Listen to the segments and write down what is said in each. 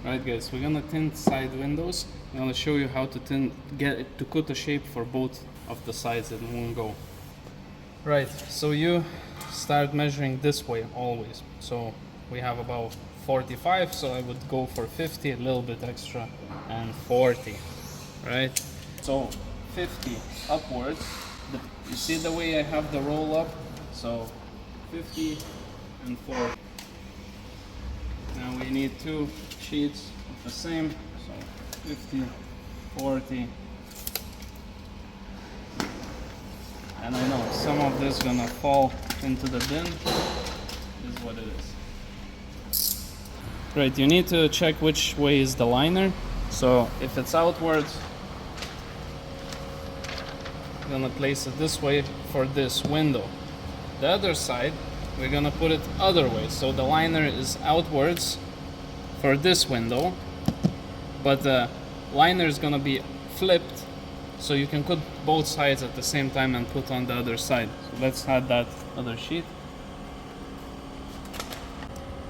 Right guys, we're gonna tint side windows. I'm gonna show you how to tint, get it to cut a shape for both of the sides in one go. Right, so you start measuring this way always. So we have about 45, so I would go for 50, a little bit extra, and 40, right? So 50 upwards. You see the way I have the roll up? So 50 and 40. Now we need two sheets of the same, so 50, 40. And I know some of this is gonna fall into the bin. This is what it is. Right, you need to check which way is the liner. So if it's outwards, I'm gonna place it this way for this window. The other side, we're gonna put it other way. So the liner is outwards for this window, but the liner is gonna be flipped, so you can cut both sides at the same time and put on the other side. So let's add that other sheet.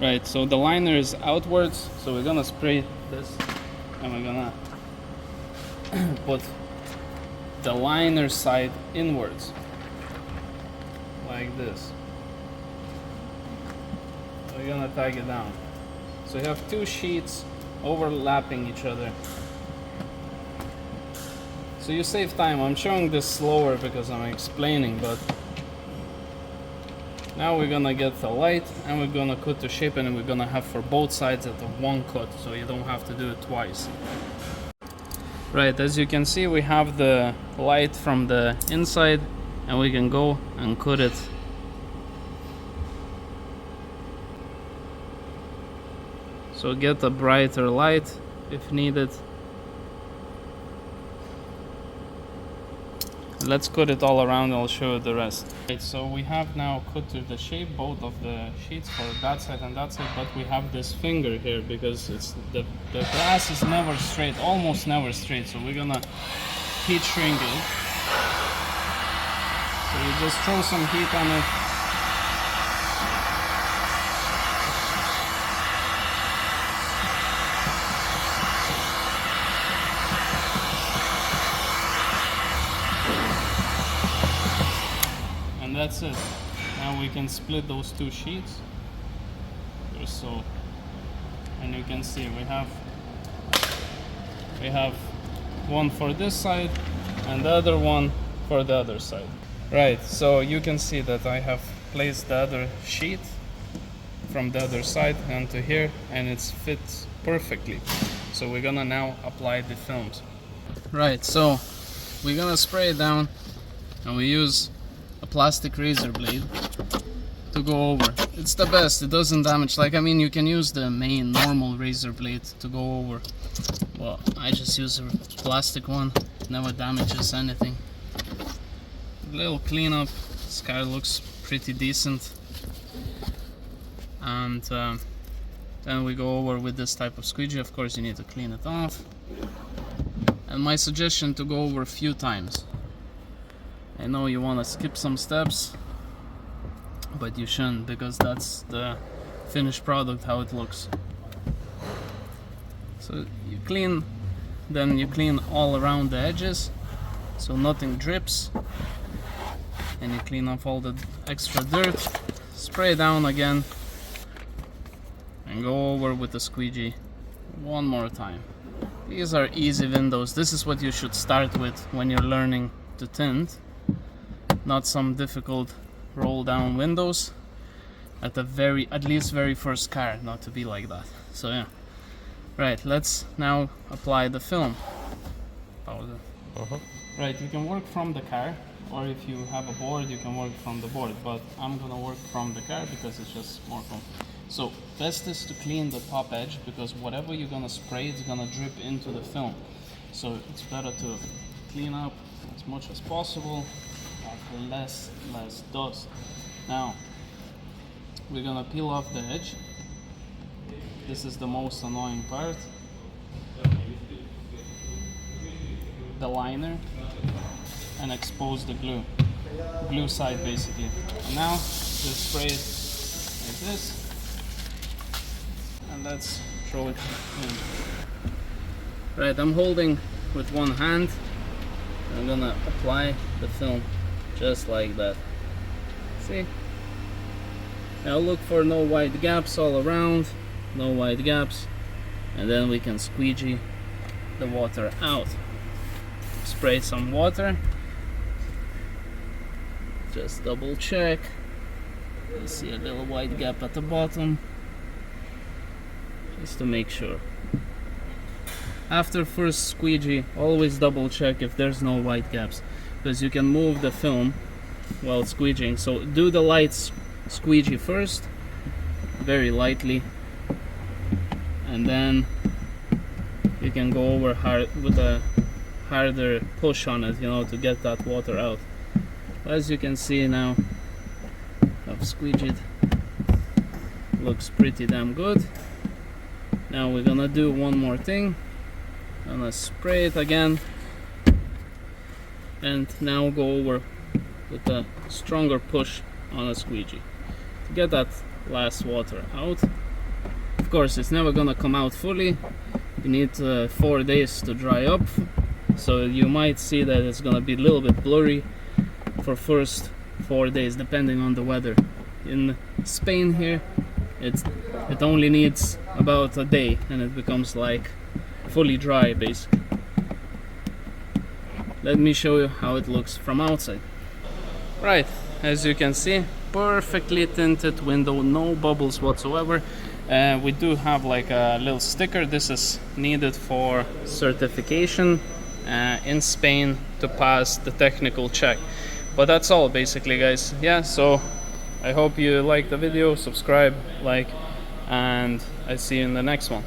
Right, so the liner is outwards, so we're gonna spray this and we're gonna put the liner side inwards, like this. So we're gonna tag it down. So you have two sheets overlapping each other. So you save time. I'm showing this slower because I'm explaining, but now we're gonna get the light and we're gonna cut the shape, and we're gonna have for both sides at the one cut, so you don't have to do it twice. Right, as you can see, we have the light from the inside, and we can go and cut it. So get a brighter light if needed. Let's cut it all around, I'll show you the rest. Right, so we have now cut to the shape, both of the sheets for that side and that side, but we have this finger here because it's the glass is never straight, almost never straight, so we're gonna heat shrink it. So you just throw some heat on it. And that's it. Now we can split those two sheets. So, and you can see we have one for this side and the other one for the other side. Right, so you can see that I have placed the other sheet from the other side onto here, and it fits perfectly. So we're gonna now apply the films. Right, so we're gonna spray it down, and we use a plastic razor blade to go over. It's the best, it doesn't damage. Like, I mean, you can use the main normal razor blade to go over. Well, I just use a plastic one, it never damages anything. A little cleanup, this car looks pretty decent. And then we go over with this type of squeegee. Of course, you need to clean it off. And my suggestion to go over a few times. I know you want to skip some steps, but you shouldn't, because that's the finished product, how it looks. So you clean, then you clean all around the edges so nothing drips, and you clean off all the extra dirt, spray down again, and go over with the squeegee one more time. These are easy windows. This is what you should start with when you're learning to tint, not some difficult roll down windows at least very first car, not to be like that. So yeah, right, let's now apply the film. Right, you can work from the car, or if you have a board you can work from the board, but I'm gonna work from the car because it's just more comfortable. So best is to clean the top edge, because whatever you're gonna spray, it's gonna drip into the film. So it's better to clean up as much as possible, have less dust. Now we're gonna peel off the edge. This is the most annoying part. The liner, and expose the glue side basically. And now just spray it like this, and let's throw it in. Right, I'm holding with one hand. I'm gonna apply the film just like that. See? Now look for no white gaps all around, no white gaps, and then we can squeegee the water out. Spray some water. Just double check. You see a little white gap at the bottom, just to make sure. After first squeegee, always double check if there's no white gaps, because you can move the film while squeegeeing. So do the light squeegee first, very lightly, and then you can go over hard with a harder push on it, you know, to get that water out. As you can see now, I've squeegeed. Looks pretty damn good. Now we're gonna do one more thing. I'm gonna spray it again, and now go over with a stronger push on a squeegee to get that last water out. Of course, it's never gonna come out fully. You need 4 days to dry up, so you might see that it's gonna be a little bit blurry for first 4 days, depending on the weather. In Spain here, it only needs about a day, and it becomes like fully dry basically. Let me show you how it looks from outside. Right, as you can see, perfectly tinted window, no bubbles whatsoever. We do have like a little sticker. This is needed for certification in Spain to pass the technical check. But that's all basically, guys. Yeah, so I hope you like the video, subscribe, like, and I see you in the next one.